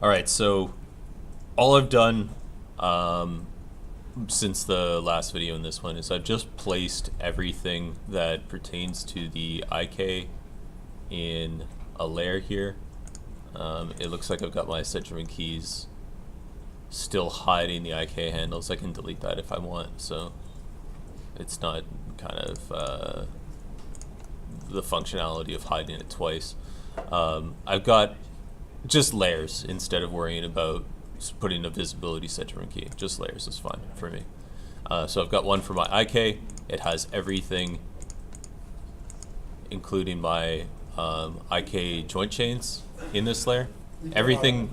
All right, so all I've done since the last video and this one is I've just placed everything that pertains to the IK in a layer here. It looks like I've got my Citroen keys still hiding the IK handles. I can delete that if I want, so it's not kind of the functionality of hiding it twice. I've got just layers instead of worrying about putting a visibility Citroen key. Just layers is fine for me. So I've got one for my IK. It has everything, including my IK joint chains in this layer. Everything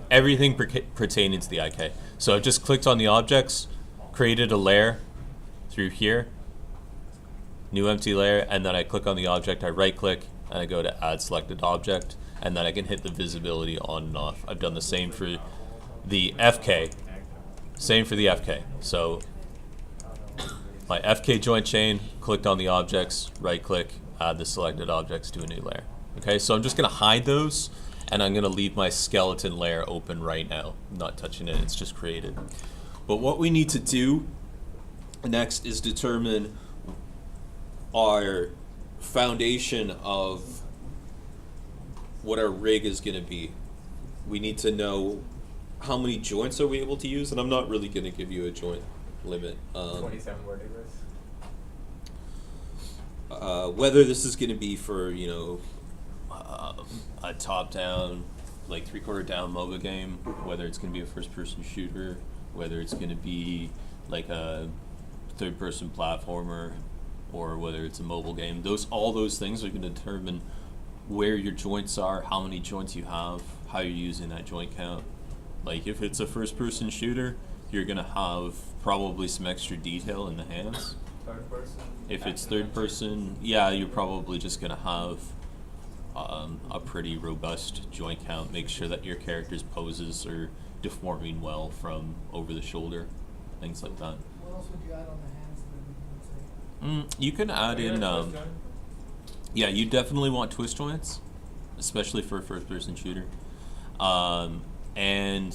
pertaining to the IK. So I've just clicked on the objects, created a layer through here, new empty layer, and then I click on the object, I right click, and I go to add selected object, and then I can hit the visibility on and off. I've done the same for the FK. Same for the FK. So my FK joint chain, clicked on the objects, right click, add the selected objects to a new layer. Okay, so I'm just gonna hide those, and I'm gonna leave my skeleton layer open right now. I'm not touching it, it's just created. But what we need to do next is determine our foundation of what our rig is gonna be. We need to know how many joints are we able to use, and I'm not really gonna give you a joint limit. 27 word Whether this is gonna be for, you know, a top-down, like three-quarter down MOBA game, whether it's going to be a first-person shooter, whether it's going to be like a third-person platformer, or whether it's a mobile game. All those things are going to determine where your joints are, how many joints you have, how you're using that joint count. Like if it's a first-person shooter, you're going to have probably some extra detail in the hands. Third person? If it's third-person, yeah, you're probably just going to have a pretty robust joint count. Make sure that your character's poses are deforming well from over the shoulder, things like that. What else would you add on the hands then? You can add in, yeah, you definitely want twist joints, especially for a first-person shooter. And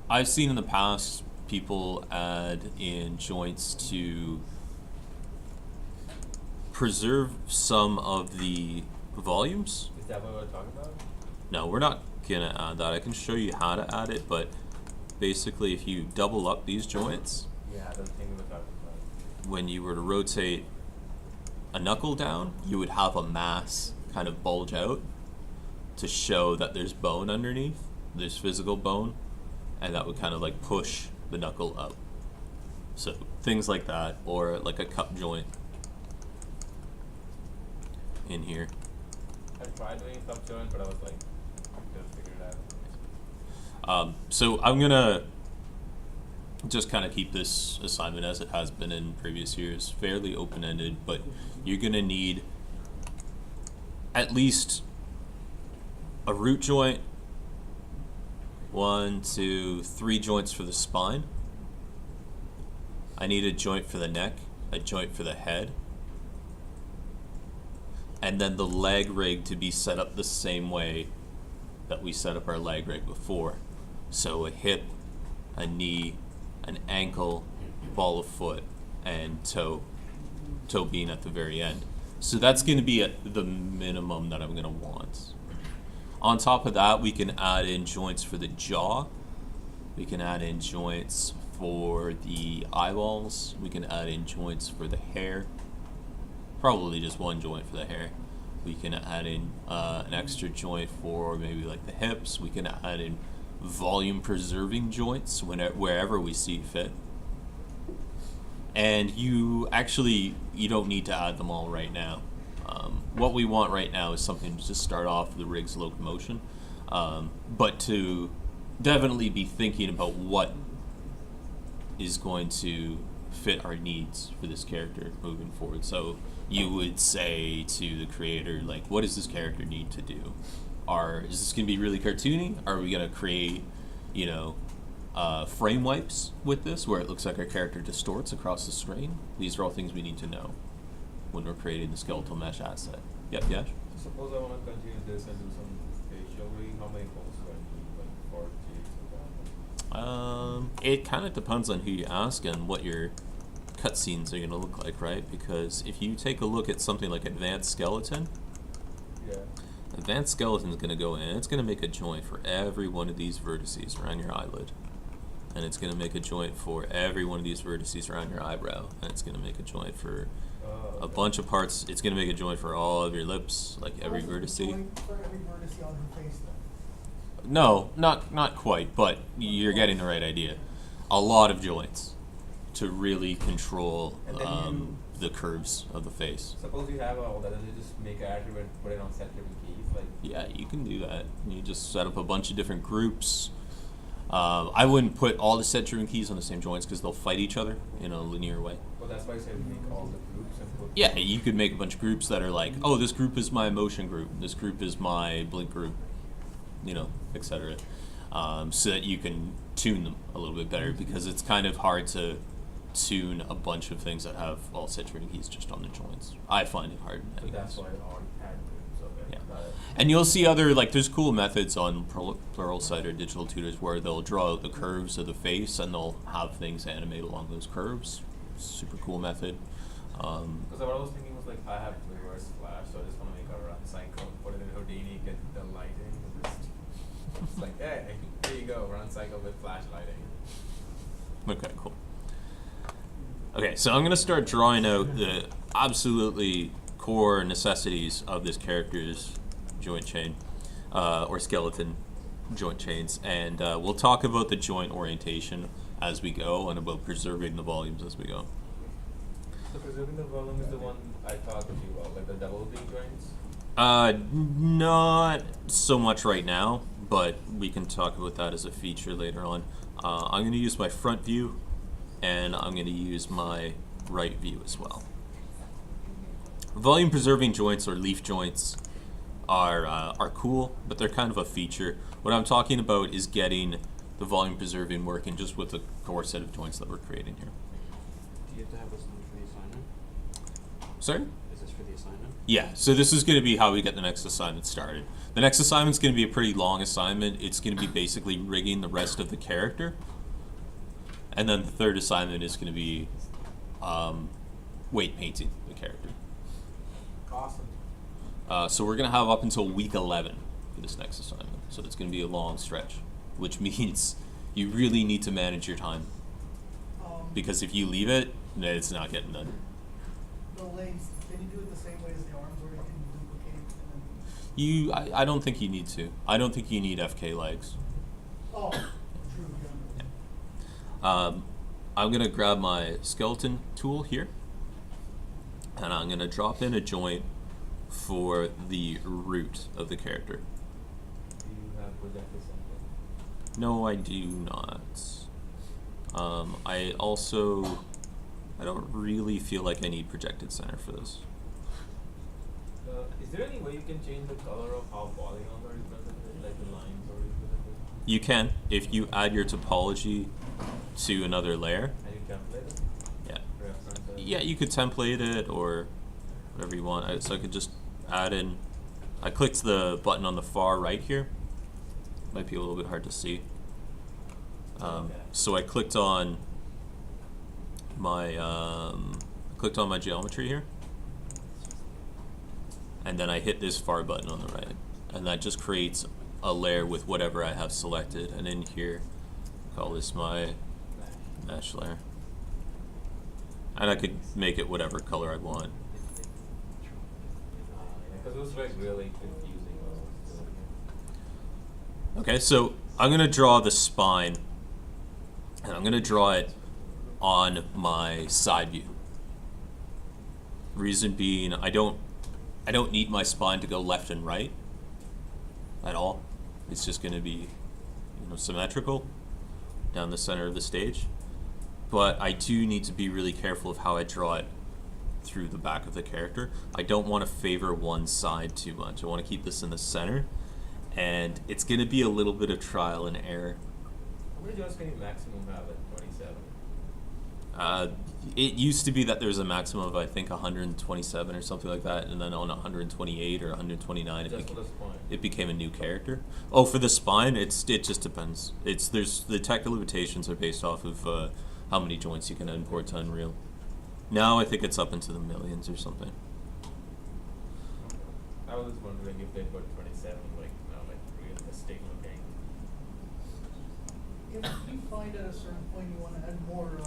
I've seen in the past people add in joints to preserve some of the volumes. Is that what we're talking about? No, we're not gonna add that. I can show you how to add it, but basically if you double up these joints, Yeah, the thing we're talking about. when you were to rotate a knuckle down, you would have a mass kind of bulge out to show that there's bone underneath, there's physical bone, and that would kind of like push the knuckle up. So things like that, or like a cup joint in here. I tried doing cup joint, but I was like, I couldn't figure it out. So I'm gonna just kind of keep this assignment as it has been in previous years, fairly open-ended, but you're gonna need at least a root joint, 1, 2, 3 joints for the spine. I need a joint for the neck, a joint for the head, and then the leg rig to be set up the same way that we set up our leg rig before. So a hip, a knee, an ankle, ball of foot, and toe being at the very end. So that's going to be at the minimum that I'm going to want. On top of that, we can add in joints for the jaw. We can add in joints for the eyeballs. We can add in joints for the hair. Probably just one joint for the hair. We can add in an extra joint for maybe like the hips. We can add in volume preserving joints wherever we see fit. And you don't need to add them all right now. What we want right now is something to just start off the rig's locomotion, but to definitely be thinking about what is going to fit our needs for this character moving forward. So you would say to the creator, like, what does this character need to do? Is this going to be really cartoony? Are we going to create, you know, frame wipes with this where it looks like our character distorts across the screen? These are all things we need to know when we're creating the skeletal mesh asset. Yep, Yash? Suppose I want to continue this and do some facial rigging. How many holes do I need for It kind of depends on who you ask and what your cutscenes are going to look like, right? Because if you take a look at something like Advanced Skeleton, Yeah. Advanced Skeleton is going to go in and it's going to make a joint for every one of these vertices around your eyelid. And it's going to make a joint for every one of these vertices around your eyebrow. And it's going to make a joint for a bunch of parts. It's going to make a joint for all of your lips, like every vertex. For every vertex on her face, then. No, not quite, but you're getting the right idea. A lot of joints to really control And then the curves of the face. Suppose you have all that, and you just make an attribute and put it on set different keys, like. Yeah, you can do that. You just set up a bunch of different groups. I wouldn't put all the set-driven keys on the same joints because they'll fight each other in a linear way. Well, that's why I said make all the groups and put. Yeah, you could make a bunch of groups that are like, oh, this group is my motion group, this group is my blink group, you know, etc. So that you can tune them a little bit better because it's kind of hard to tune a bunch of things that have all set-driven keys just on the joints. I find it hard. So that's why I already had groups, okay. Yeah. Got it. And you'll see other, like, there's cool methods on Pluralsight or Digital Tutors where they'll draw out the curves of the face and they'll have things animate along those curves. Super cool method. Because what I was thinking was like, I have reverse flash, so I just want to make a run cycle, put it in Houdini, get the lighting, and just, it's like, hey, here you go, run cycle with flash lighting. Okay, cool. Okay, so I'm going to start drawing out the absolutely core necessities of this character's joint chain, or skeleton joint chains, and we'll talk about the joint orientation as we go and about preserving the volumes as we go. So preserving the volume is the one I talked with you about, like the double V joints? Not so much right now, but we can talk about that as a feature later on. I'm going to use my front view, and I'm going to use my right view as well. Volume preserving joints or leaf joints are cool, but they're kind of a feature. What I'm talking about is getting the volume preserving working just with the core set of joints that we're creating here. Do you have to have this done for the assignment? Sorry? Is this for the assignment? Yeah, so this is going to be how we get the next assignment started. The next assignment's going to be a pretty long assignment. It's going to be basically rigging the rest of the character. And then the third assignment is going to be weight painting the character. Awesome. So we're going to have up until week 11 for this next assignment. So it's going to be a long stretch, which means you really need to manage your time. Because if you leave it, then it's not getting done. The legs, can you do it the same way as the arms, or you can duplicate and then? I don't think you need to. I don't think you need FK legs. Oh, true. I'm going to grab my skeleton tool here, and I'm going to drop in a joint for the root of the character. Do you have projected something? No, I do not. I don't really feel like I need projected center for this. Is there any way you can change the color of how polygons are represented, like the lines are represented? You can, if you add your topology to another layer. And you template it? Yeah. Reference it? Yeah, you could template it or whatever you want. So I could just add in. I clicked the button on the far right here. Might be a little bit hard to see. So I clicked on my geometry here, and then I hit this far button on the right, and that just creates a layer with whatever I have selected. And in here, call this my mesh layer, and I could make it whatever color I want. Because it was like really confusing. Okay, so I'm gonna draw the spine, and I'm gonna draw it on my side view. Reason being, I don't need my spine to go left and right at all. It's just gonna be, symmetrical down the center of the stage. But I do need to be really careful of how I draw it through the back of the character. I don't want to favor one side too much. I want to keep this in the center, and it's gonna be a little bit of trial and error. How many joints can you maximum have at 27? It used to be that there's a maximum of I think 127 or something like that, and then on 128 or 129 Just for the spine. it became a new character. Oh, for the spine, it just depends. There's the tech limitations are based off of how many joints you can import to Unreal. Now I think it's up into the millions or something. I was just wondering if they put 27, like realistic looking. If you find at a certain point you want to add more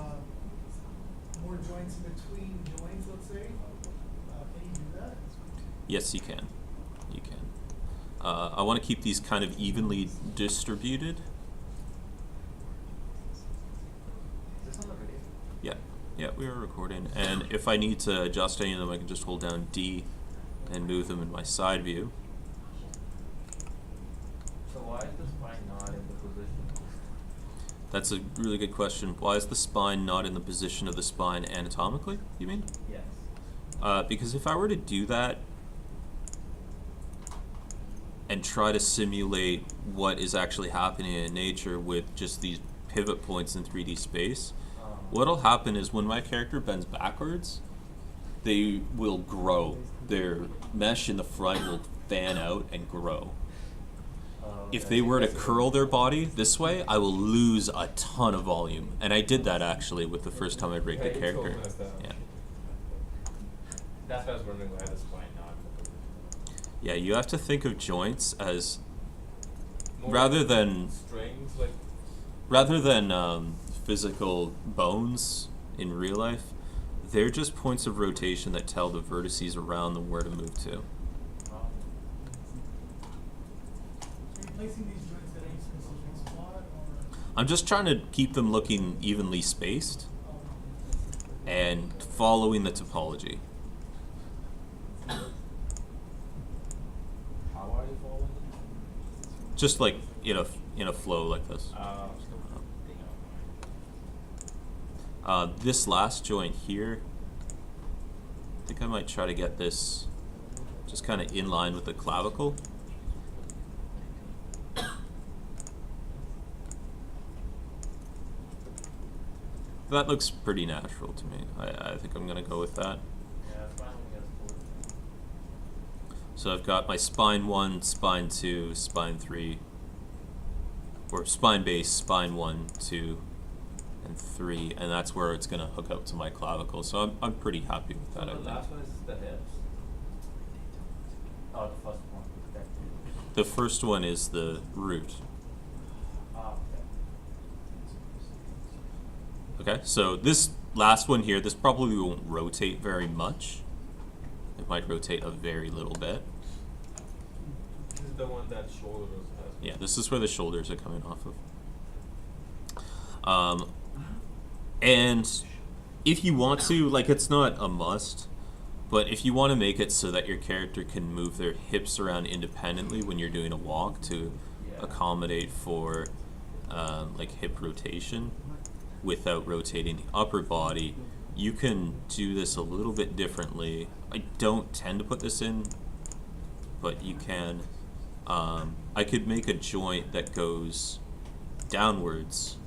joints in between joints, let's say, can you do that? Yes, you can. You can. I want to keep these kind of evenly distributed. Is this on the video? Yeah, yeah, we are recording. And if I need to adjust any of them, I can just hold down D and move them in my side view. So why is the spine not in the position? That's a really good question. Why is the spine not in the position of the spine anatomically, you mean? Yes. Because if I were to do that and try to simulate what is actually happening in nature with just these pivot points in 3D space, what'll happen is when my character bends backwards, they will grow. Their mesh in the front will fan out and grow. If they were to curl their body this way, I will lose a ton of volume. And I did that actually with the first time I rigged the character. Yeah. That's why I was wondering why the spine not in the position. Yeah, you have to think of joints as More rather like than strings, like physical bones in real life, they're just points of rotation that tell the vertices around them where to move to. So you're placing these joints at any specific spot, or? I'm just trying to keep them looking evenly spaced and following the topology. how are you following? Just like in a flow like this. This last joint here, I think I might try to get this just kind of in line with the clavicle. That looks pretty natural to me. I think I'm going to go with that. Yeah, spine only has 4. So I've got my spine 1, spine 2, spine 3, or spine base, spine 1, 2, and 3, and that's where it's going to hook up to my clavicle. So I'm pretty happy with that, So I the think. last one is the hips. Oh, the first one. Okay. The first one is the root. Okay. Okay, so this last one here, this probably won't rotate very much. It might rotate a very little bit. This is the one that shoulders has. Yeah, this is where the shoulders are coming off of. And if you want to, like, it's not a must, but if you want to make it so that your character can move their hips around independently when you're doing a walk to accommodate for like hip rotation without rotating the upper body, you can do this a little bit differently. I don't tend to put this in, but you can. I could make a joint that goes downwards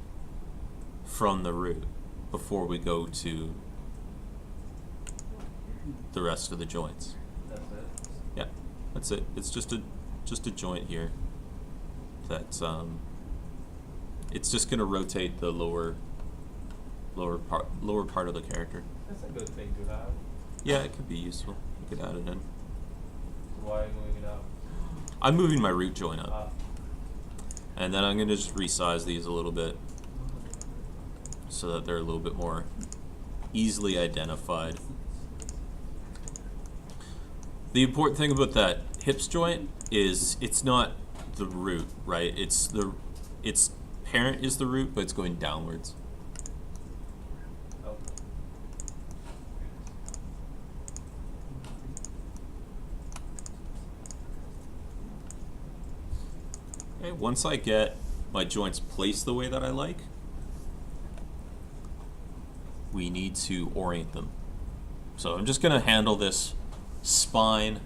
from the root before we go to the rest of the joints. That's it. Yeah, that's it. It's just a joint here that's it's just gonna rotate the lower part of the character. That's a good thing to have. Yeah, it could be useful. You could add it in. Why are you moving it up? I'm moving my root joint up, and then I'm gonna just resize these a little bit so that they're a little bit more easily identified. The important thing about that hips joint is it's not the root, right? Its parent is the root, but it's going downwards. Oh. Okay, once I get my joints placed the way that I like, we need to orient them. So I'm just gonna handle this spine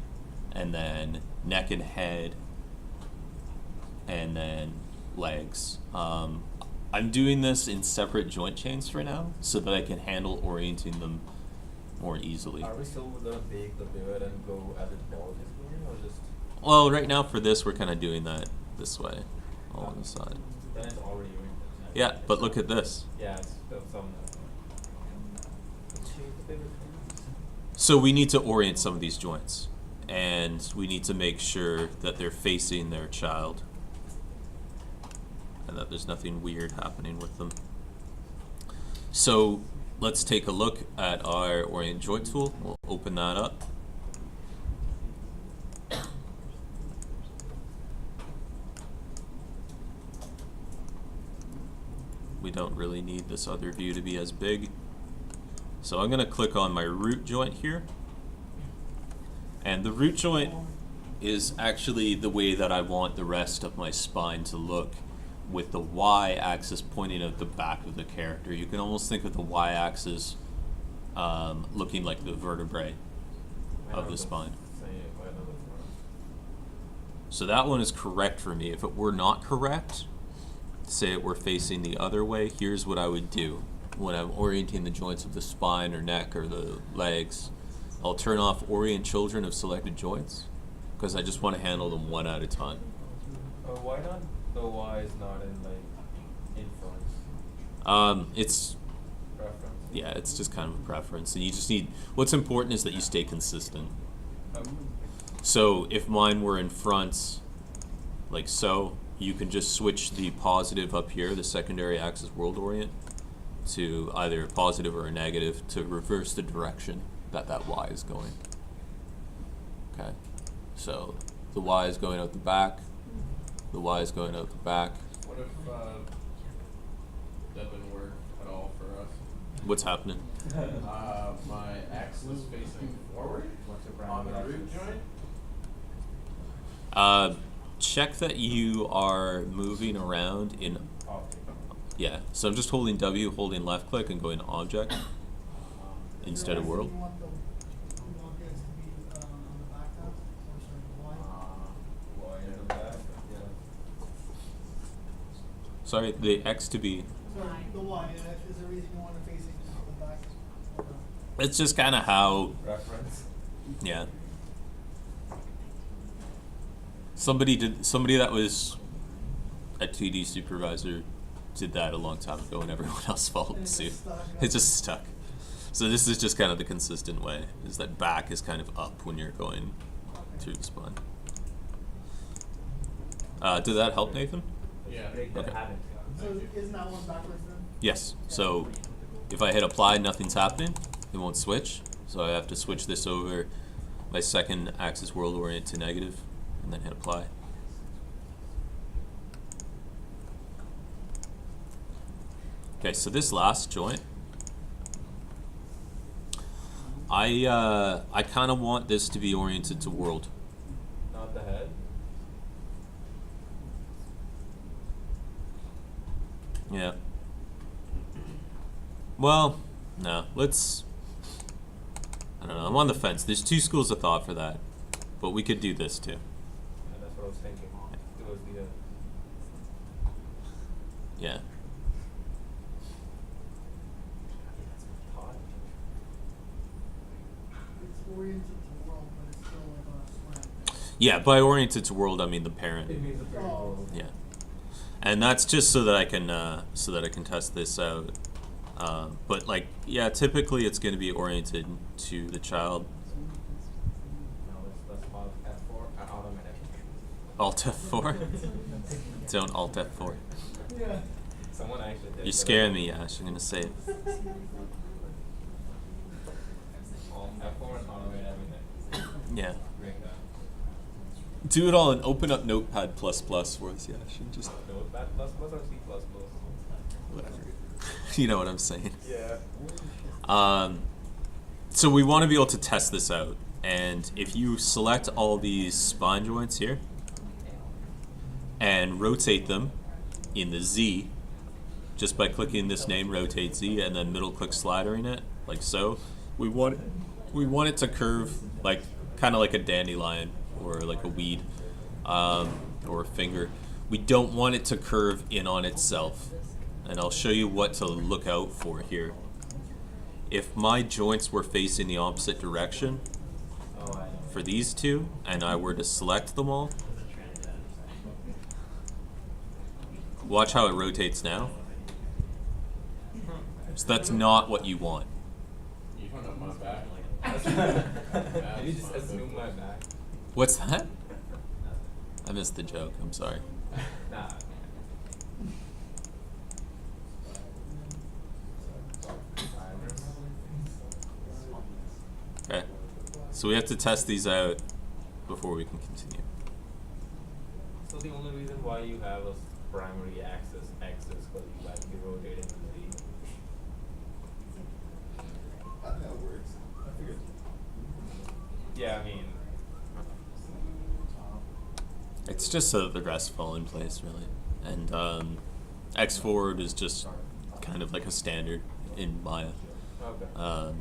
and then neck and head and then legs. I I'm doing this in separate joint chains for now, so that I can handle orienting them more easily. Are we still gonna bake the pivot and go as it ball is going, or just? Well, right now for this, we're kind of doing that this way, all on the side. Then it's already oriented. Yeah, but look at this. Yeah, it's still some. Change the pivot. So we need to orient some of these joints, and we need to make sure that they're facing their child, and that there's nothing weird happening with them. So let's take a look at our orient joint tool. We'll open that up. We don't really need this other view to be as big. So I'm going to click on my root joint here. And the root joint is actually the way that I want the rest of my spine to look, with the y-axis pointing at the back of the character. You can almost think of the y-axis looking like the vertebrae of the spine. So that one is correct for me. If it were not correct, say it were facing the other way, here's what I would do when I'm orienting the joints of the spine or neck or the legs. I'll turn off orient children of selected joints, because I just want to handle them one at a time. Why not the Y is not in like inference? It's Preference. yeah, it's just kind of a preference, and you just need. What's important is that you stay consistent. So if mine were in front, like so, you can just switch the positive up here, the secondary axis world orient, to either a positive or a negative to reverse the direction that that Y is going. Okay, so the Y is going out the back, the Y is going out the back. What if that didn't work at all for us? What's happening? My X is facing forward on the root joint. Check that you are moving around in. Yeah, so I'm just holding W, holding left click, and going object instead of world. You want the X to be on the back now, or sorry, the Y? Y in the back. Yeah. Sorry, the X to be. Sorry, the Y, is there a reason you want it facing the back? Or not? It's just kind of how. Reference. Yeah. Somebody that was a TD supervisor did that a long time ago, and everyone else followed suit. It just stuck. So this is just kind of the consistent way, is that back is kind of up when you're going through the spine. Did that help, Nathan? Yeah. Okay. So isn't that one backwards then? Yes. So if I hit apply, nothing's happening. It won't switch. So I have to switch this over my second axis world orient to negative, and then hit apply. Okay, so this last joint, I kind of want this to be oriented to world. Not the head. Yeah. Well, no, let's, I don't know, I'm on the fence. There's two schools of thought for that, but we could do this too. Yeah, that's what I was thinking. It was the. Yeah. It's oriented to world, but it's still like a slant. Yeah, by oriented to world, I mean the parent. It means the pretty Oh. world. Yeah, and that's just so that I can test this out. But like, yeah, typically it's going to be oriented to the child. No, let's Alt F4. Automatic. Alt F4. Don't Alt F4. Yeah. Someone actually did. You're scaring me, Ash. I'm gonna say it. Alt F4 and automate everything. Yeah. Bring that. Do it all and open up Notepad++ for us, Ash, and just Notepad plus plus or C plus plus? whatever. You know what I'm saying. Yeah. So we want to be able to test this out, and if you select all these spine joints here and rotate them in the Z, just by clicking this name, rotate Z, and then middle click slidering it like so, we want it to curve like kind of like a dandelion or like a weed or a finger. We don't want it to curve in on itself. and I'll show you what to look out for here. If my joints were facing the opposite direction Oh, I know. for these two, and I were to select them all, watch how it rotates now. So that's not what you want. You don't know my back. Can you just assume my back? What's that? I missed the joke, I'm sorry. Nah. Okay, so we have to test these out before we can continue. So the only reason why you have a primary axis X is because you like to rotate into Z. I think that works. I figured. Yeah, I mean, It's just so that the rest fall in place, really. And X forward is just kind of like a standard in Maya. okay.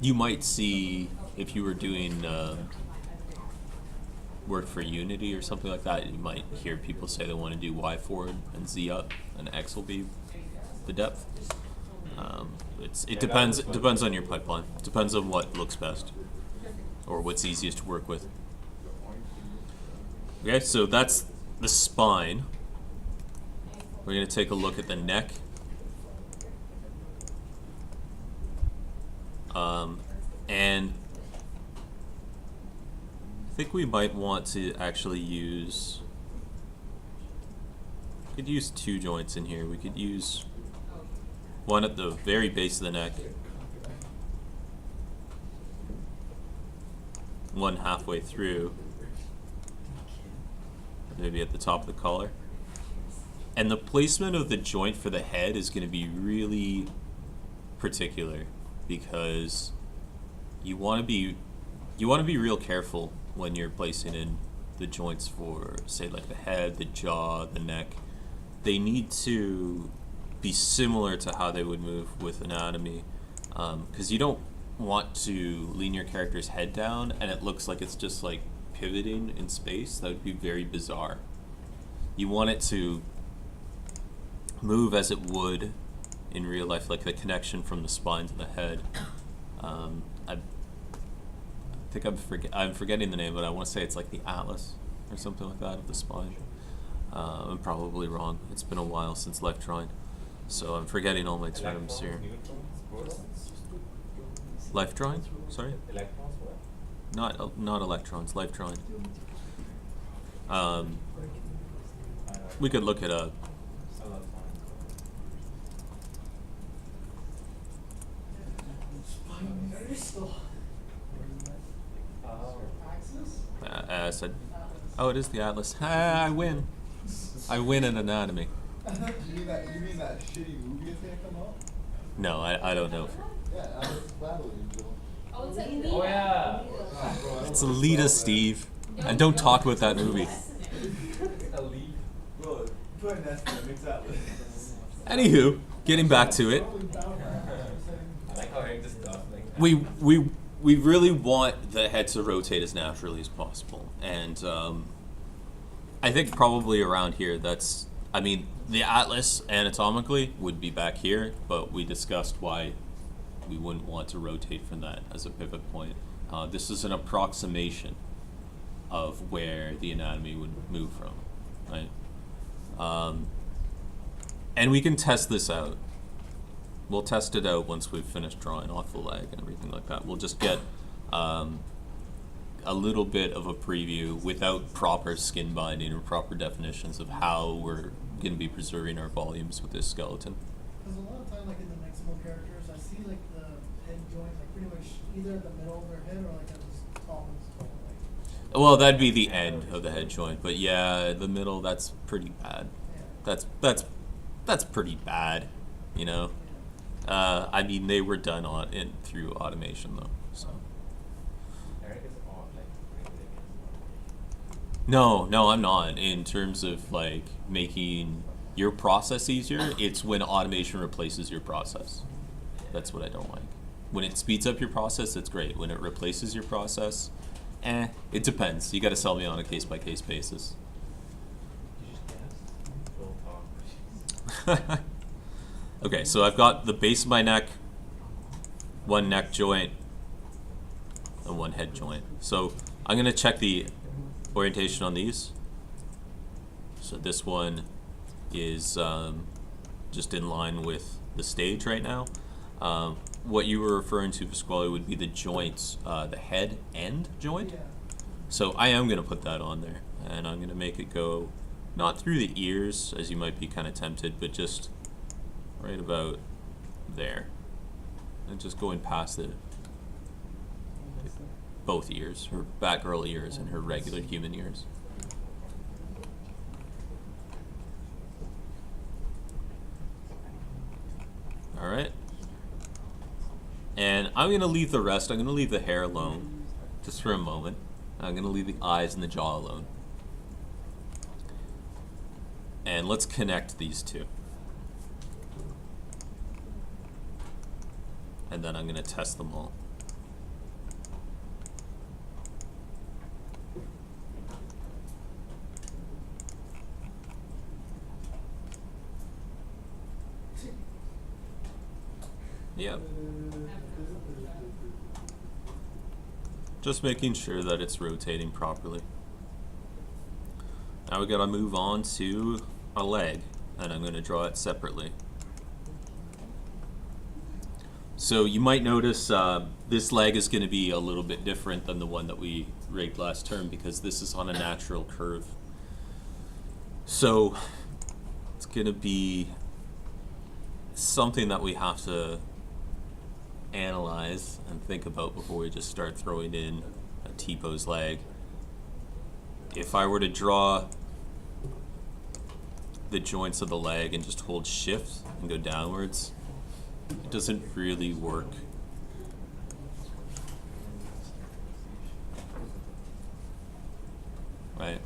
You might see, if you were doing work for Unity or something like that, you might hear people say they want to do Y forward and Z up, and X will be the depth. It depends on your pipeline. It depends on what looks best or what's easiest to work with. Okay, so that's the spine. We're going to take a look at the neck. And I think we might want to actually use, we could use two joints in here. We could use one at the very base of the neck, one halfway through, maybe at the top of the collar. And the placement of the joint for the head is going to be really particular, because you want to be real careful when you're placing in the joints for, say, like the head, the jaw, the neck. They need to be similar to how they would move with anatomy, because you don't want to lean your character's head down and it looks like it's just like pivoting in space. That would be very bizarre. You want it to move as it would in real life, like the connection from the spine to the head. I think I'm forgetting the name, but I want to say it's like the atlas or something like that of the spine. I'm probably wrong. It's been a while since life drawing, so I'm forgetting all my terms here. Life drawing? Sorry? Electrons, what? Not electrons. Life drawing. We could look it up. Oh, that's fine. Oh. I said, oh, it is the atlas. I win. I win in anatomy. You mean that shitty movie that's gonna come out? No, I don't know. Yeah, Alice Battle Angel. Oh, it's Alita. Oh, yeah. It's Alita, Steve. And don't talk about that movie. Elite. Bro, put an S in it, mix Atlas. Anywho, getting back to it. I like how Hank just does like that. We really want the head to rotate as naturally as possible, and I think probably around here that's, I mean, the atlas anatomically would be back here, but we discussed why we wouldn't want to rotate from that as a pivot point. This is an approximation of where the anatomy would move from, right? And we can test this out. We'll test it out once we've finished drawing off the leg and everything like that. We'll just get a little bit of a preview without proper skin binding or proper definitions of how we're going to be preserving our volumes with this skeleton. Because a lot of time, like in the Mexico characters, I see like the head joint, like pretty much either at the middle of their head or like at the top of the skull. Like, Well, that'd be the end of the head joint, but yeah, the middle, that's pretty bad. yeah. That's pretty bad, you know. I mean, they were done through automation though. So Eric is off, like, really against no, I'm not. In terms of like making your process easier, it's when automation replaces your process. That's what I don't like. When it speeds up your process, it's great. When it replaces your process, it depends. You got to sell me on a case by case basis. Full talk. Okay, so I've got the base of my neck, one neck joint, and one head joint. So I'm going to check the orientation on these. So this one is just in line with the stage right now. What you were referring to, Pasquale, would be the joints, the head end joint. Yeah. So I am going to put that on there, and I'm going to make it go not through the ears, as you might be kind of tempted, but just right about there. And just going past both ears, her Batgirl ears and her regular human ears. Alright. And I'm going to leave the rest, I'm going to leave the hair alone, just for a moment. I'm going to leave the eyes and the jaw alone. And let's connect these two. And then I'm going to test them all. Yep. Just making sure that it's rotating properly. Now we gotta move on to a leg, and I'm gonna draw it separately. So you might notice this leg is gonna be a little bit different than the one that we rigged last term, because this is on a natural curve. So it's gonna be something that we have to analyze and think about before we just start throwing in a T-pose leg. If I were to draw the joints of the leg and just hold shift and go downwards, it doesn't really work. Right?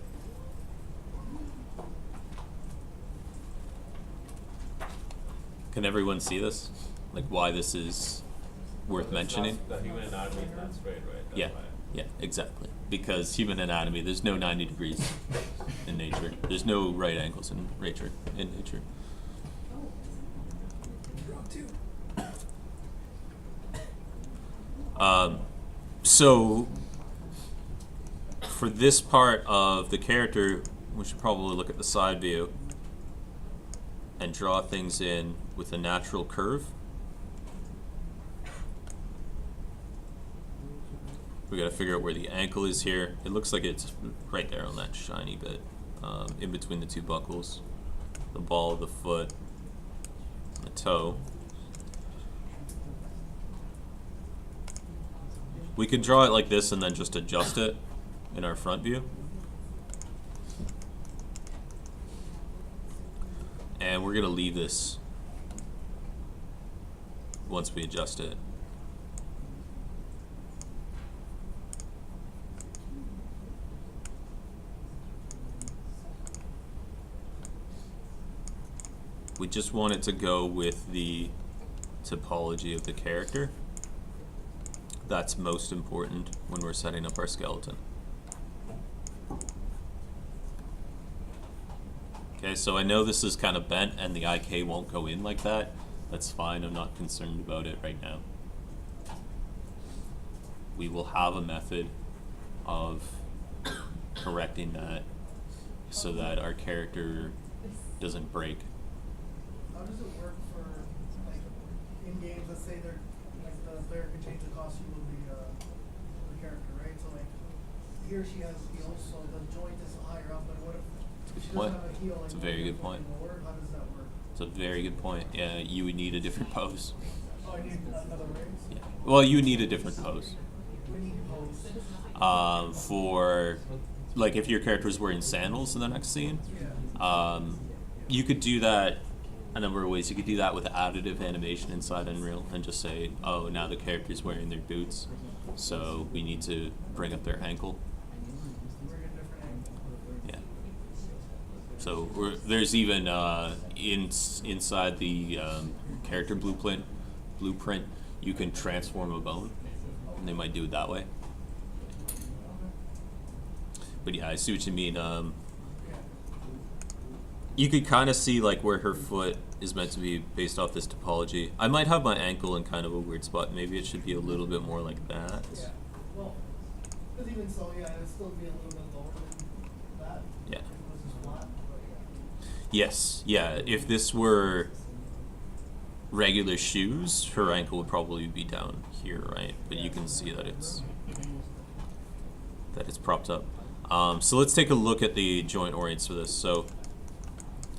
Can everyone see this? Like why this is worth mentioning? The human anatomy is not straight, right? That's Yeah, why. yeah, exactly. Because human anatomy, there's no 90 degrees in nature. There's no right angles in nature. So for this part of the character, we should probably look at the side view and draw things in with a natural curve. We gotta figure out where the ankle is here. It looks like it's right there on that shiny bit, in between the two buckles, the ball of the foot, the toe. We could draw it like this and then just adjust it in our front view. And we're gonna leave this once we adjust it. We just want it to go with the topology of the character. That's most important when we're setting up our skeleton. Okay, so I know this is kind of bent and the IK won't go in like that. That's fine, I'm not concerned about it right now. We will have a method of correcting that so that our character doesn't break. How does it work for, like, in games, let's say they're, like, the player can change the costume of the character, right? So, like, he or she has heels, so the joint is higher up, but what if she doesn't have a heel? Like, It's a very good point. lower? How does that work? It's a very good point. Yeah, you would need a different pose. Oh, I need another raise? Yeah. Well, you would need a different pose. We need pose. For, like, if your character is wearing sandals in the next scene, Yeah. you could do that a number of ways. You could do that with additive animation inside Unreal and just say, oh, now the character's wearing their boots, so we need to bring up their ankle. Bring a different angle. Yeah. So there's even inside the character blueprint, you can transform a bone, and they might do it that way. But yeah, I see what you mean. you could kind of see like where her foot is meant to be based off this topology. I might have my ankle in kind of a weird spot. Maybe it should be a little bit more like that. Yeah, well, because even so, yeah, it'd still be a little bit lower than that. Yeah. If it was just flat, but yeah. Yes, yeah. If this were regular shoes, her ankle would probably be down here, right? But you can see that it's propped up. So let's take a look at the joint orients for this. So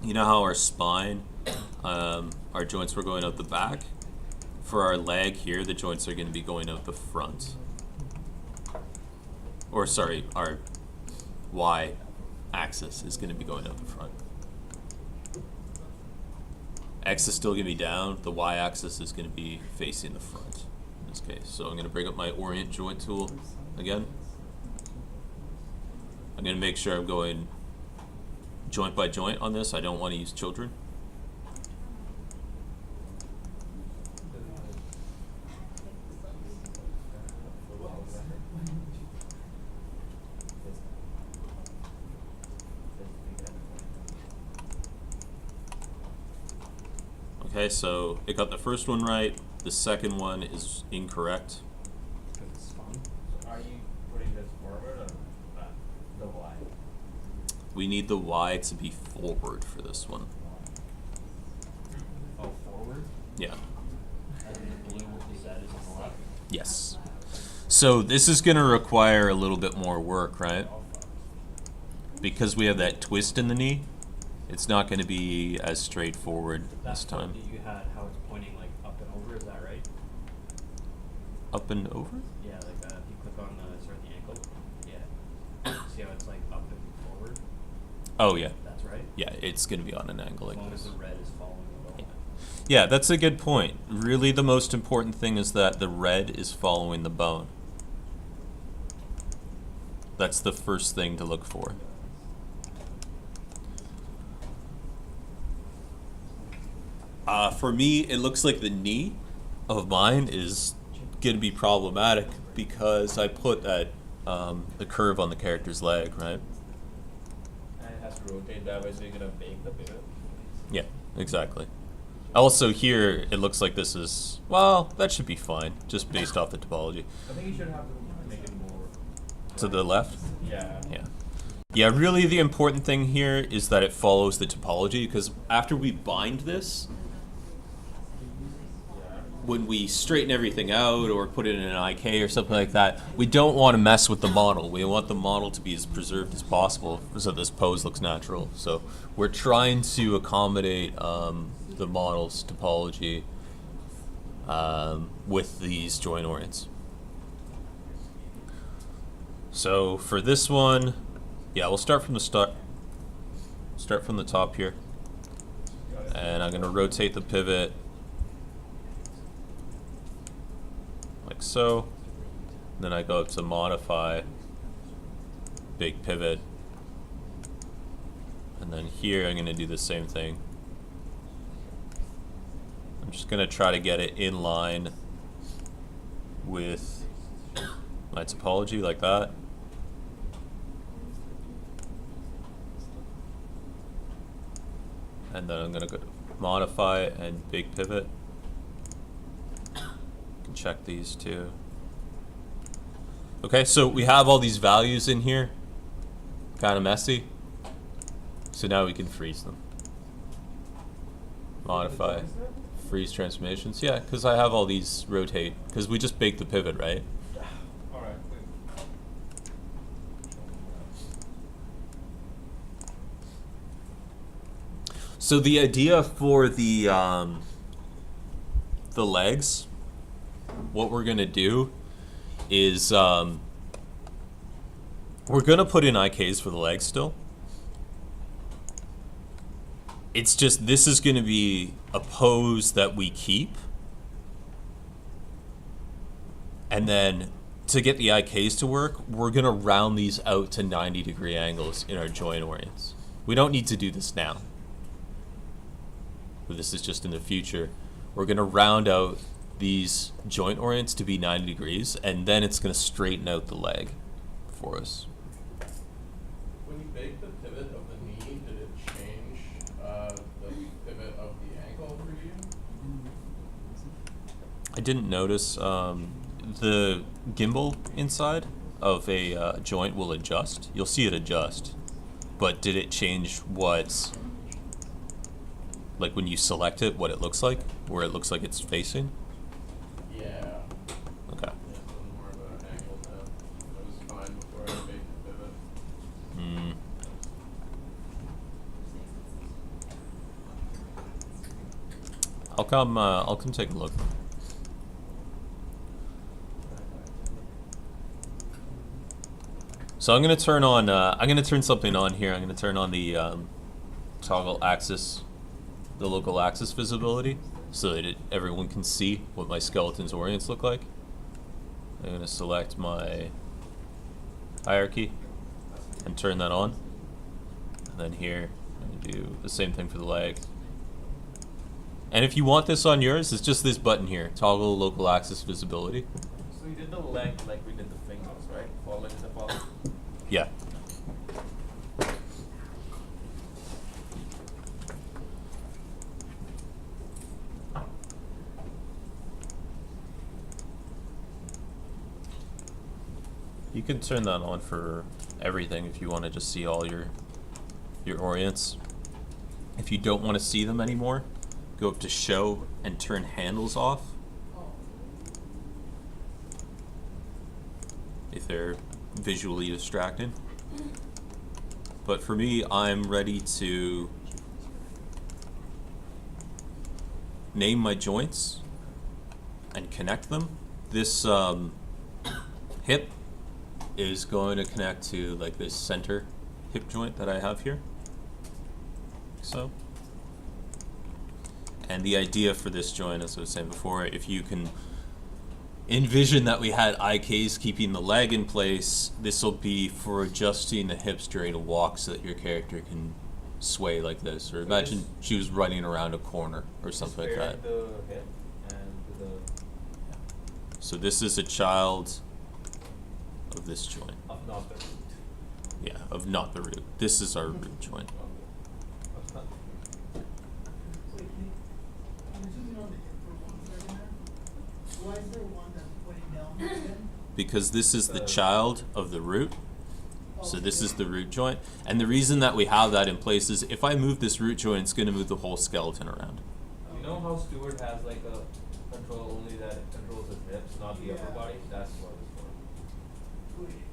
you know how our spine, our joints were going out the back? For our leg here, the joints are going to be going out the front. Or sorry, our Y axis is going to be going out the front. X is still going to be down. The Y axis is going to be facing the front in this case. So I'm going to bring up my orient joint tool again. I'm going to make sure I'm going joint by joint on this. I don't want to use children. Okay, so it got the first one right. The second one is incorrect. It's fun. So are you putting this forward or back? The Y. We need the Y to be forward for this one. Oh, forward? Yeah. And the blue with the Z is on the left? Yes. So this is going to require a little bit more work, right? Because we have that twist in the knee, it's not going to be as straightforward That's this time. what you had, how it's pointing like up and over, is that right? Up and over? Yeah, like if you click on the ankle, yeah. See how it's like up and forward? Oh, yeah. That's right? Yeah, it's going to be on an angle As like long as this. the red is following the bone. Yeah, that's a good point. Really, the most important thing is that the red is following the bone. That's the first thing to look for. For me, it looks like the knee of mine is going to be problematic because I put that the curve on the character's leg, right? And it has to rotate that way, so you're gonna bake the pivot. Yeah, exactly. Also here, it looks like this is, well, that should be fine, just based off the topology. I think you should have to make it more To the left? Yeah. Yeah. Yeah, really the important thing here is that it follows the topology, because after we bind this, when we straighten everything out or put it in an IK or something like that, we don't want to mess with the model. We want the model to be as preserved as possible so this pose looks natural. So we're trying to accommodate the model's topology with these joint orients. So for this one, yeah, we'll start from the start from the top here. And I'm going to rotate the pivot like so. Then I go up to modify, big pivot. And then here I'm going to do the same thing. I'm just going to try to get it in line with my topology like that. And then I'm going to go to modify and big pivot. Can check these too. Okay, so we have all these values in here. Kind of messy. So now we can freeze them. Modify, freeze transformations. Yeah, because I have all these rotate, because we just baked the pivot, right? Alright. So the idea for the legs, what we're gonna do is we're gonna put in IKs for the legs still. It's just this is gonna be a pose that we keep, and then to get the IKs to work, we're gonna round these out to 90-degree angles in our joint orients. We don't need to do this now. But this is just in the future. We're gonna round out these joint orients to be 90 degrees, and then it's gonna straighten out the leg for us. When you bake the pivot of the knee, did it change I didn't notice the gimbal inside of a joint will adjust. You'll see it adjust, but did it change what, like when you select it, what it looks like, where it looks like it's facing? Yeah. Okay. Yeah, so more of an angle now. It was fine before I made the pivot. Hmm. I'll come take a look. So I'm gonna turn on. I'm gonna turn something on here. I'm gonna turn on the toggle axis, the local axis visibility, so that everyone can see what my skeleton's orients look like. I'm gonna select my hierarchy and turn that on. And then here, I'm gonna do the same thing for the leg. And if you want this on yours, it's just this button here, toggle local axis visibility. So we did the leg like we did the fingers, right? Following the follow. Yeah. You can turn that on for everything if you want to just see all your orients. If you don't want to see them anymore, go up to show and turn handles off. If they're visually distracting. But for me, I'm ready to name my joints and connect them. This hip is going to connect to like this center hip joint that I have here. So. And the idea for this joint, as I was saying before, if you can envision that we had IKs keeping the leg in place, this will be for adjusting the hips during a walk so that your character can sway like this. Or imagine she was running around a corner or something like that. The hip and the So this is a child of this joint. of not the root. Yeah, of not the root. This is our root joint. Wait, I'm zooming on the hip for 1 second there. Why is there one that's pointing down again? Because this is the child of the root. So this is the root joint. And the reason that we have that in place is if I move this root joint, it's going to move the whole skeleton around. You know how Stewart has like a control only that it controls his hips, not the upper body? That's what it's for. Wait.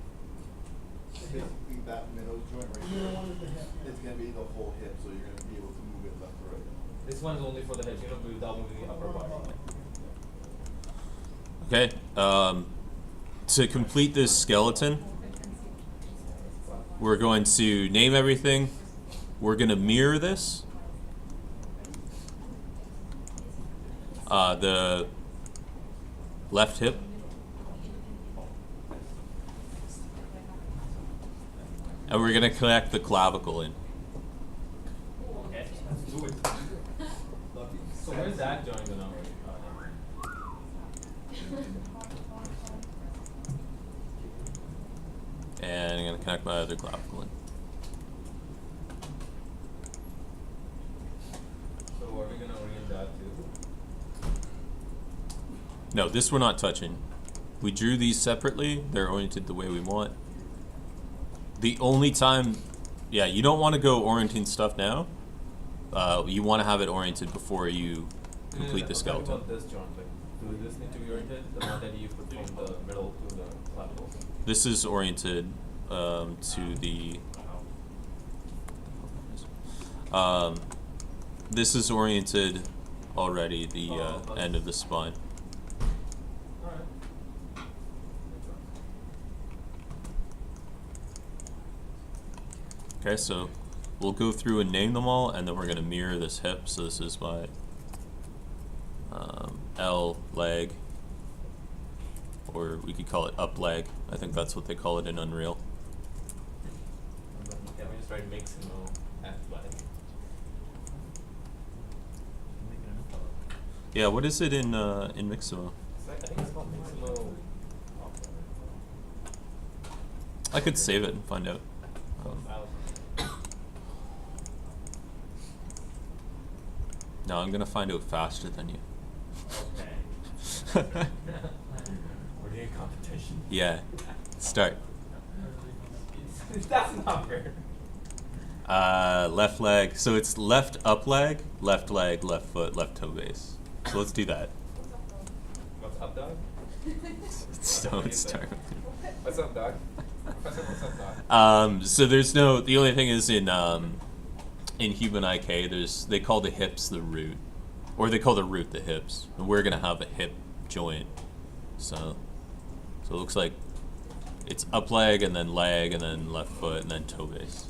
Basically, that middle joint right Middle there, one is the hip, yeah. it's gonna be the whole hip, so you're gonna be able to move it left or right. This one is only for the hips, you know, without moving the upper body. Okay. To complete this skeleton, we're going to name everything. We're going to mirror this. The left hip. And we're going to connect the clavicle in. Okay, let's do it. So where's that joint gonna? And I'm going to connect my other clavicle in. So are we gonna orient that too? No, this we're not touching. We drew these separately. They're oriented the way we want. The only time, yeah, you don't want to go orienting stuff now. You want to have it oriented before you complete the I'm skeleton. talking about this joint, like, does this need to be oriented? The one that you put from the middle to the clavicle? This is oriented to the. This is oriented already the end of the spine. Alright. Okay, so we'll go through and name them all, and then we're going to mirror this hip. So this is my L leg, or we could call it up leg. I think that's what they call it in Unreal. Yeah, we just try to mix and athletic. Yeah, what is it in Mixamo? I think it's called Miximo. I could save it and find out. No, I'm gonna find out faster than you. Okay. We're doing competition. Yeah. Start. That's not fair. Left leg. So it's left up leg, left foot, left toe base. So let's do that. What's up, dog? Don't start. What's up, dog? Professor, what's up, dog? So there's no. The only thing is in human IK, they call the hips the root, or they call the root the hips, and we're gonna have a hip joint. So it looks like it's up leg and then left foot and then toe base.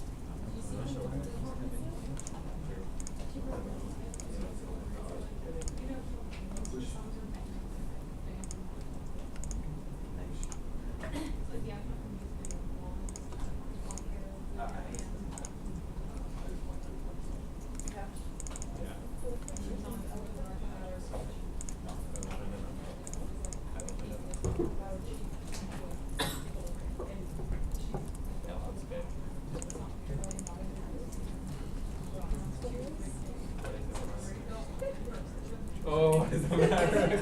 Oh, what does that matter?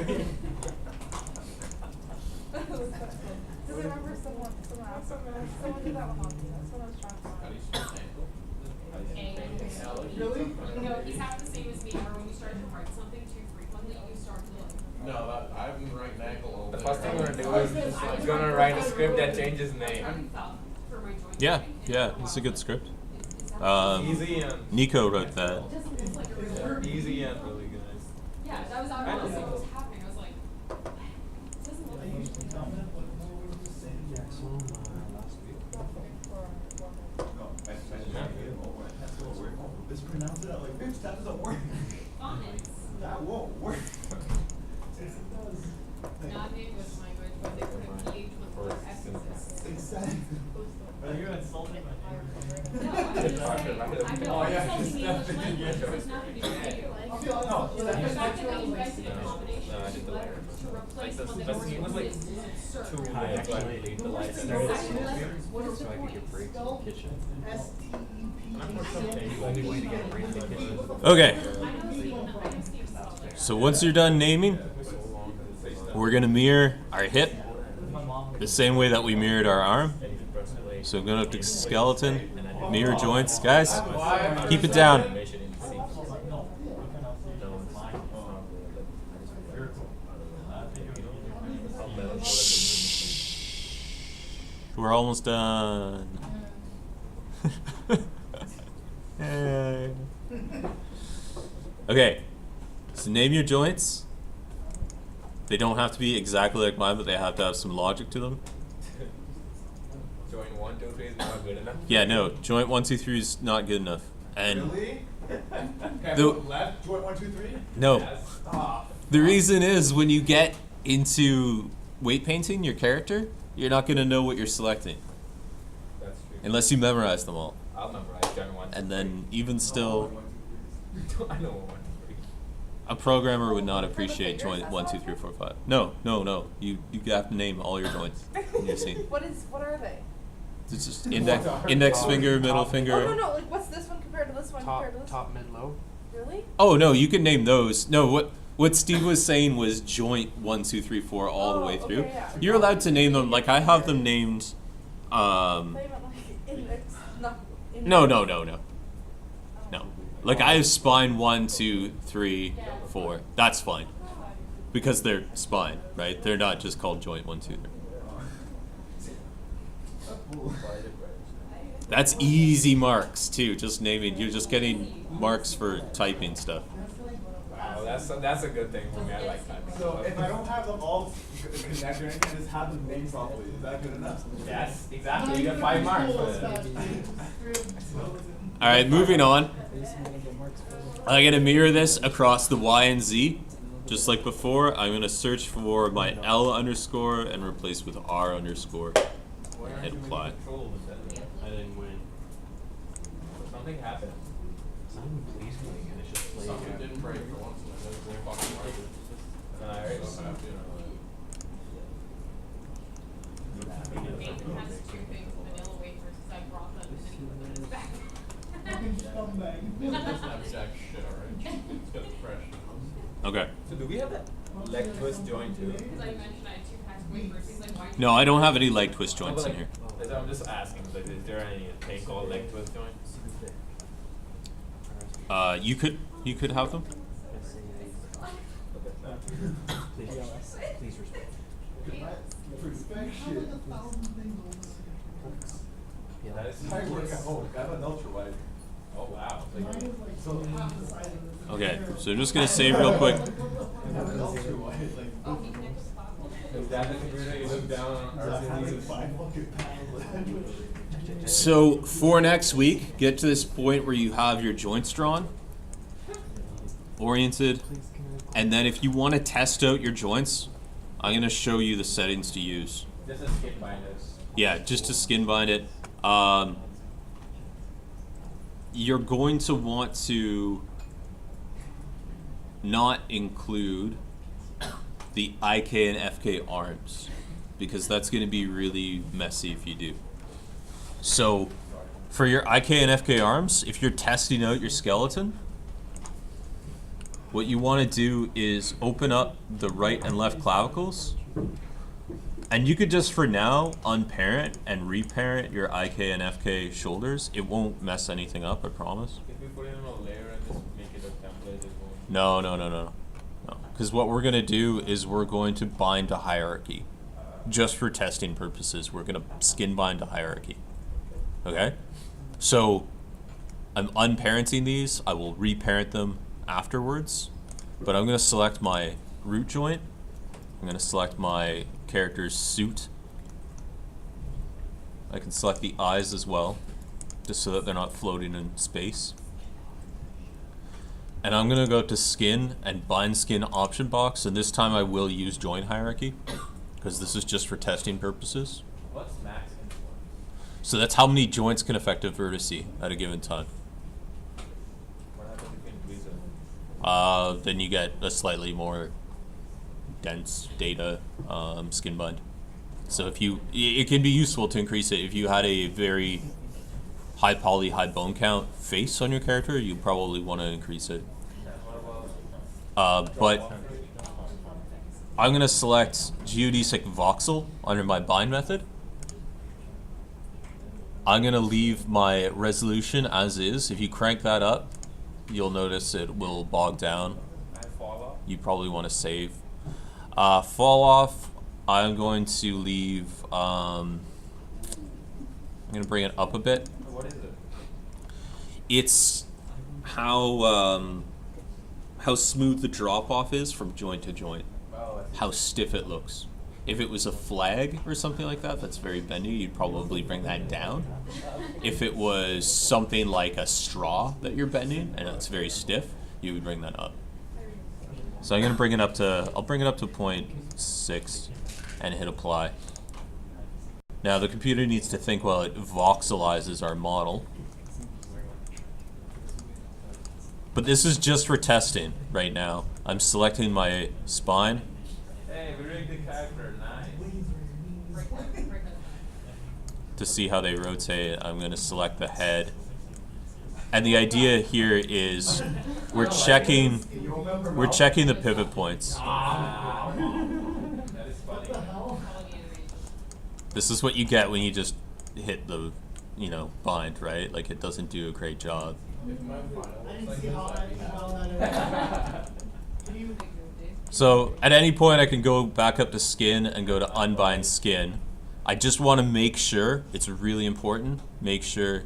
Does it remember someone else? Someone did that one on me. That's what I was trying to How do you find. spell ankle? Really? No, he's having the same as me, where when you start to write something too frequently, you start to like. No, I've been writing ankle all The day. first thing we're gonna do is just like gonna write a script that changes name. For my joint Yeah, pain. yeah, it's a good script. Easy and Nico wrote that. It doesn't look like a real. easy and really good. Yeah, that was I was like, what was happening? I was like, it doesn't look like Just pronounce it out like, bitch, that doesn't work. phonics. That won't work. Yes, it does. Not in English language, but they put a PH with four S's. Exactly. Are you insulting my No, I'm just saying, I'm Oh, not yeah, insulting the English she's language, definitely- it's nothing to do with you. I'll be honest. No, The fact that you guys did a No, combination I of did the letters to replace Like, one that that's- already it was like exists is absurd. two I like, actually leave the lights It's started actually to letters. What is the so I could get point? breaks in the kitchen. STEP. Only way to get breaks in the kitchen. Okay. I know Steve's spelled it. So once you're done naming, we're gonna mirror our hip the same way that we mirrored our arm. So I'm gonna do skeleton, mirror joints, guys. Keep it down. We're almost done. Hey. Okay, so name your joints. They don't have to be exactly like mine, but they have to have some logic to them. Joint 1, 2, 3 is not good enough. Yeah, no, joint 1, 2, 3 is not good enough. And Really? Okay, The- left, joint 1, 2, 3? no, Yes. Stop. the reason is when you get into weight painting your character, you're not gonna know what you're selecting That's true. unless you memorize them all. I'll memorize joint 1. And then even still, I know 1, 2, 3. a programmer would not appreciate joint 1, 2, 3, 4, 5. No. You have to name all your joints in your scene. What are they? It's just index finger, middle finger. Oh no, like what's this one compared to this one compared to this one? mid, low. Really? Oh no, you can name those. No, what Steve was saying was joint 1, 2, 3, 4 all the way Oh, through. okay, yeah. You're allowed to name them. Like I have them named. I thought you meant like index, not index. No. Like I have spine 1, 2, 3, 4. That's fine, because they're spine, right? They're not just called joint 1, 2, 3. That's easy marks too. Just naming. You're just getting marks for typing stuff. Wow, that's a good thing for me. I like typing. So if I don't have them all connected or anything, I just have them named properly. Is that good enough? Yes, exactly. You get 5 marks for that. All right, moving on. I'm gonna mirror this across the Y and Z, just like before. I'm gonna search for my L underscore and replace with R underscore. And hit apply. I didn't win. Something happened. Simon Please winning and it's just playing. Something didn't break for once. And then they fucking marked it. And I already So I have to, Nathan has 2 things, vanilla wafers, because I brought them and then he put them in his bag. Fucking scumbag. It doesn't have exact shit, alright? It's got fresh. Okay. So do we have that? leg twist joint too? Because I mentioned I had 2 packs wafers. He's like, why? No, I don't have any leg twist joints No, in but here. like, I'm just asking, like, is there any thing called leg twist joints? You could have them. Please respect. Perfection. That is I work at home. I have an ultra wide. Oh wow. Mine is like So- half the size of this. Okay, so I'm just gonna save real quick. I have an ultra wide. Like, Oh, he connected the platform. Is that the computer you look down on I have RCDs? like 5 fucking pounds. So for next week, get to this point where you have your joints drawn, oriented, and then if you want to test out your joints, I'm gonna show you the settings to use. This is skin binders. Yeah, just to skin bind it. You're going to want to not include the IK and FK arms because that's going to be really messy if you do. So for your IK and FK arms, if you're testing out your skeleton, what you want to do is open up the right and left clavicles. And you could just, for now, unparent and reparent your IK and FK shoulders. It won't mess anything up, I promise. If we put it in a layer and just make it a template, it won't. No. Because what we're going to do is we're going to bind to hierarchy. Just for testing purposes, we're going to skin bind to hierarchy. Okay? So, I'm unparenting these. I will reparent them afterwards. But I'm going to select my root joint. I'm going to select my character's suit. I can select the eyes as well, just so that they're not floating in space. And I'm going to go to skin and bind skin option box, and this time I will use joint hierarchy, because this is just for testing purposes. What's max influence? So that's how many joints can affect a vertice at a given time. What happens if you increase it? Then you get a slightly more dense data skin bind. So if you, it can be useful to increase it. If you had a very high poly, high bone count face on your character, you probably want to increase it. But I'm going to select geodesic voxel under my bind method. I'm going to leave my resolution as is. If you crank that up, you'll notice it will bog down. And fall off? You probably want to save. Fall off, I'm going to leave, I'm going to bring it up a bit. What is it? It's how smooth the drop off is from joint to joint, Oh, I see. how stiff it looks. If it was a flag or something like that, that's very bendy, you'd probably bring that down. If it was something like a straw that you're bending and it's very stiff, you would bring that up. So I'm gonna bring it up to, I'll bring it up to 0.6 and hit apply. Now the computer needs to think while it voxelizes our model. But this is just for testing right now. I'm selecting my spine. Hey, we rigged the character, nice. To see how they rotate. I'm going to select the head. And the idea here is we're checking the pivot points. That is funny. This is what you get when you just hit the, bind, right? Like it doesn't do a great job. If my final I looks didn't like see this, how I'd be that happy. Can you So at any point I can go back up to skin and go to unbind skin. I just want to make sure, it's really important, make sure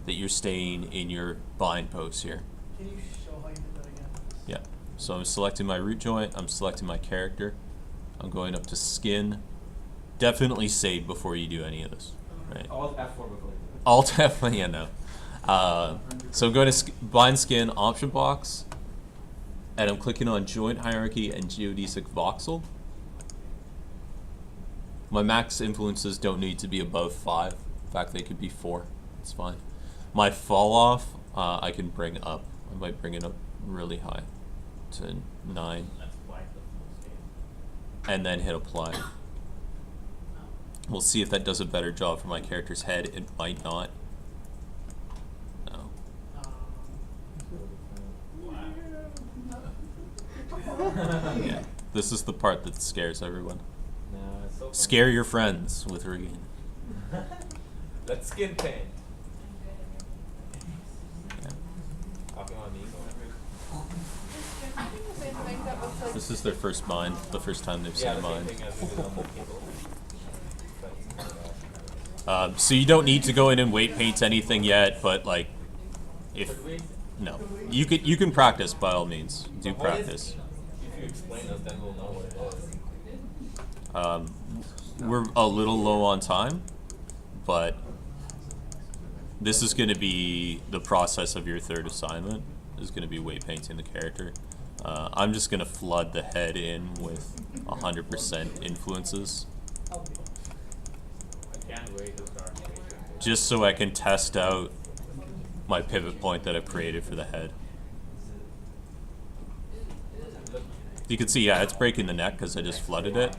that you're staying in your bind pose here. Can you show how you did that again? Yeah. So I'm selecting my root joint, I'm selecting my character, I'm going up to skin. Definitely save before you do any of this, right? Alt F4 before you do it. Alt F, yeah, no. So I'm going to bind skin option box, and I'm clicking on joint hierarchy and geodesic voxel. My max influences don't need to be above 5. In fact, they could be 4. It's fine. My fall off, I can bring up. I might bring it up really high to 9, and then hit apply. We'll see if that does a better job for my character's head. It might not. No. Yeah. This is the part that scares everyone. No, it's so fun. Scare your friends with rigging. Let's skin paint. Yeah. Talking on these. I think the same thing that looks like. This is their first mine, the first time they've Yeah, seen a the same mine. thing as we did on the people. So you don't need to go in and weight paint anything yet, but like, if Could we? no, you can practice by all means. Do But what is- practice. If you explain us, then we'll know what it is. We're a little low on time, but this is going to be the process of your third assignment. Is going to be weight painting the character. I'm just going to flood the head in with 100% influences, I can't wait to start. just so I can test out my pivot point that I've created for the head. You can see, yeah, it's breaking the neck because I just flooded it.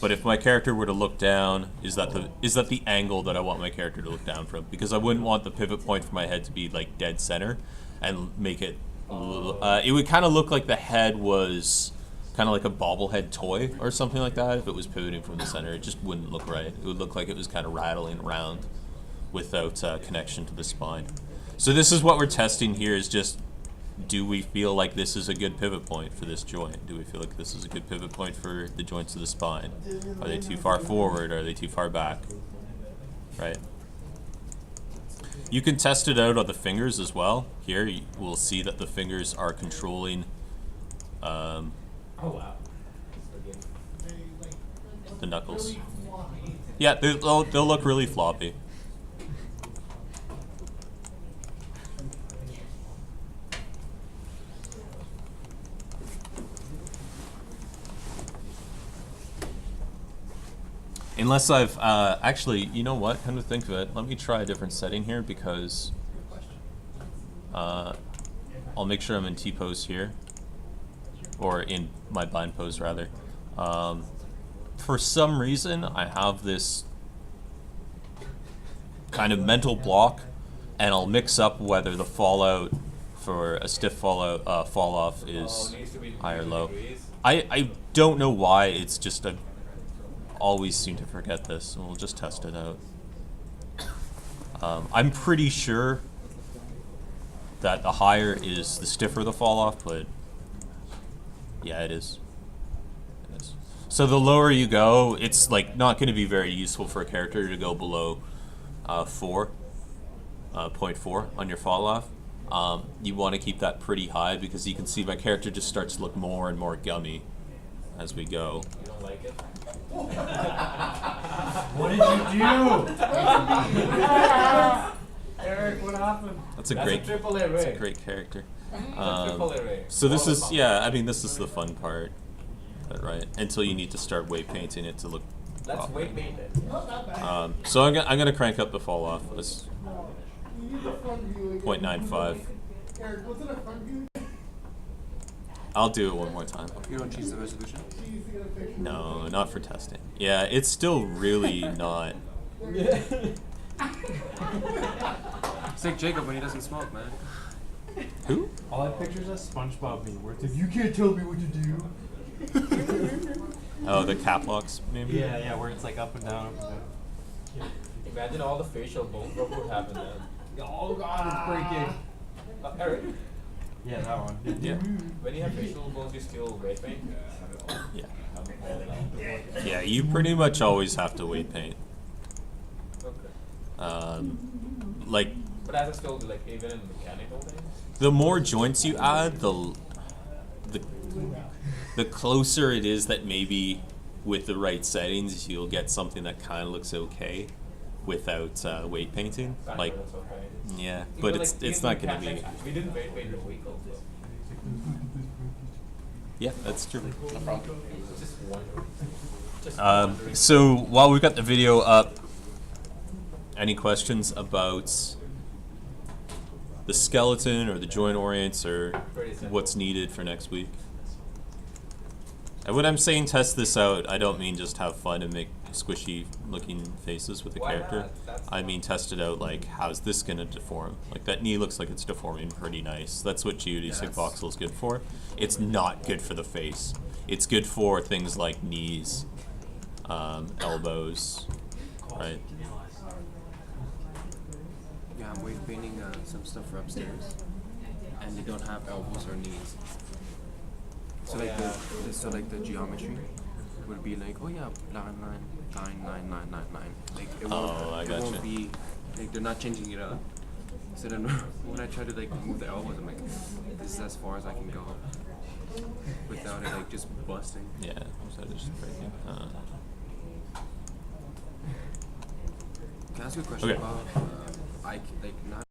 But if my character were to look down, is that the angle that I want my character to look down from? Because I wouldn't want the pivot point for my head to be like dead center and make it. It would kind of look like the head was kind of like a bobblehead toy or something like that. If it was pivoting from the center, it just wouldn't look right. It would look like it was kind of rattling around without connection to the spine. So this is what we're testing here, is just, do we feel like this is a good pivot point for this joint? Do we feel like this is a good pivot point for the joints of the spine? Are they too far forward? Are they too far back? Right? You can test it out on the fingers as well. Here, you will see that the fingers are controlling Oh wow. the knuckles. Yeah, they'll look really floppy. Unless I've, actually, you know what, come to think of it, let me try a different setting here because I'll make sure I'm in T-pose here, or in my bind pose rather. For some reason, I have this kind of mental block, and I'll mix up whether the fallout for a stiff fall off is high or low. I don't know why, it's just a always seem to forget this, and we'll just test it out. I'm pretty sure that the higher is the stiffer the fall off, but yeah, it is. It is. So the lower you go, it's like not going to be very useful for a character to go below 0.4 on your fall off. You want to keep that pretty high because you can see my character just starts to look more and more gummy as we go. You don't like it? What did you do? Eric, what happened? That's a That's great, a triple A that's a ray. great character. Triple A ray. So this All is, about- yeah, I mean, this is the fun part, but, right? Until you need to start weight painting it to look Let's proper. weight paint it. Not that bad. So I'm gonna crank up the fall off. Let's You need a front view again. 0.95. Eric, what's in a front view? I'll do it one more time. You don't change the resolution? Jeez, to get a picture. No, not for testing. Yeah, it's still really not. It's like Jacob when he doesn't smoke, man. Who? All I pictures is SpongeBob being where it's like, you can't tell me what to do. Oh, the cap locks, maybe? Yeah, where it's like up and down, up and down. Imagine all the facial bones. What would happen then? Oh god, it's breaking. Eric, Yeah, that one. Yeah. when you have facial bones, you still weight paint? Yeah. Yeah, you pretty much always have to weight paint. Okay. Like, But as it's still like even in mechanical things? the more joints you add, the closer it is that maybe with the right settings you'll get something that kind of looks okay without weight painting. Kind like, of, that's okay. yeah, Even but like it's even not gonna be. mechanics, we didn't weight paint the vehicle, so Yeah, that's true. just wondering. Just Um, wondering. so while we've got the video up, any questions about the skeleton or the joint orients or Pretty simple. what's needed for next week? And when I'm saying test this out, I don't mean just have fun and make squishy looking faces with the Why character. not? That's I mean test it out like, how's this gonna deform? Like that knee looks like it's deforming pretty nice. That's what geodesic voxel is good for. It's not good for the face. It's good for things like knees, elbows, right? Yeah, I'm wave painting some stuff for upstairs, and they don't have elbows or knees. So like the geometry would be like, oh yeah, line 9. Like it won't, I it gotcha. won't be like they're not changing it up. So then when I try to like move the elbows, I'm like, this is as far as I can go without it like just busting. Yeah, so just breaking. Can I ask you a question Okay. about like not